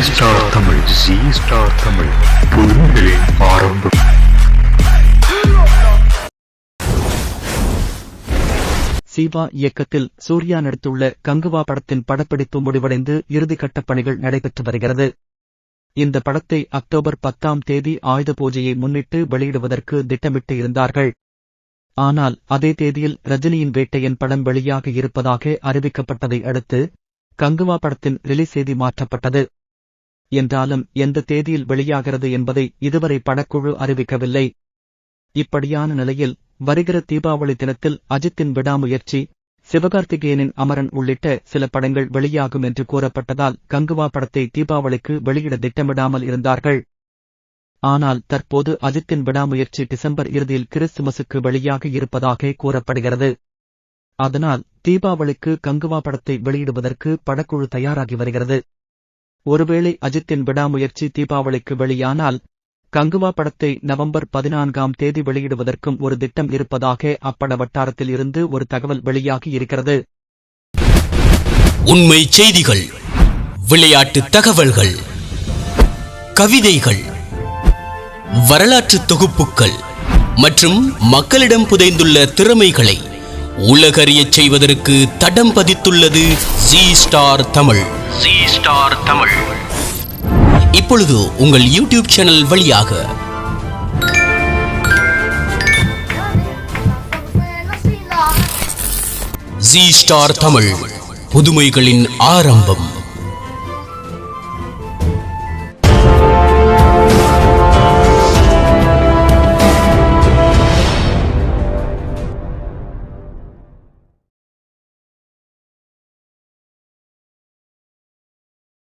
Star Tamil, G star Tamil, புதுமைகளின் ஆரம்பம். சிவா இயக்கத்தில் சூர்யா நடித்துள்ள கங்குவா படத்தின் படப்பிடிப்பு முடிவடைந்து இறுதிக்கட்ட பணிகள் நடைபெற்று வருகிறது. இந்த படத்தை அக்டோபர் 10 ஆயுத பூஜையை முன்னிட்டு வெளியிடுவதற்கு திட்டமிட்டு இருந்தார்கள். ஆனால் அதே தேதியில் ரஜினியின் வேட்டையன் படம் வெளியாக இருப்பதாக அறிவிக்கப்பட்டதை அடுத்து கங்குவா படத்தின் ரிலீஸ் தேதி மாற்றப்பட்டது. என்றாலும் எந்த தேதியில் வெளியாகிறது என்பதை இதுவரை படக்குழு அறிவிக்கவில்லை. இப்படியான நிலையில் வருகிற தீபாவளி தினத்தில் அஜித்தின் விடாமுயற்சி, சிவகார்த்திகேயனின் அமரன் உள்ளிட்ட சில படங்கள் வெளியாகும் என்று கூறப்பட்டதால் கங்குவா படத்தை தீபாவளிக்கு வெளியிட திட்டமிடாமல் இருந்தார்கள். ஆனால் தற்போது அஜித்தின் விடாமுயற்சி டிசம்பர் இறுதியில் கிறிஸ்துமஸுக்கு வெளியாக இருப்பதாக கூறப்படுகிறது. அதனால் தீபாவளிக்கு கங்குவா படத்தை வெளியிடுவதற்கு படக்குழு தயாராகி வருகிறது. ஒருவேளை அஜித்தின் விடாமுயற்சி தீபாவளிக்கு வெளியானால் கங்குவா படத்தை நவம்பர் 14 வெளியிடுவதற்கும் ஒரு திட்டம் இருப்பதாக அப்பட வட்டாரத்தில் இருந்து ஒரு தகவல் வெளியாகி இருக்கிறது. உண்மை செய்திகள், விளையாட்டு தகவல்கள், கவிதைகள், வரலாற்று தொகுப்புகள் மற்றும் மக்களிடம் புதைந்துள்ள திறமைகளை உலகறியச் செய்வதற்கு தடம் பதித்துள்ளது G star Tamil. G star Tamil இப்பொழுது உங்கள் யூடியூப் சேனல் வழியாக ஜி ஸ்டார் தமிழ், புதுமைகளின் ஆரம்பம்.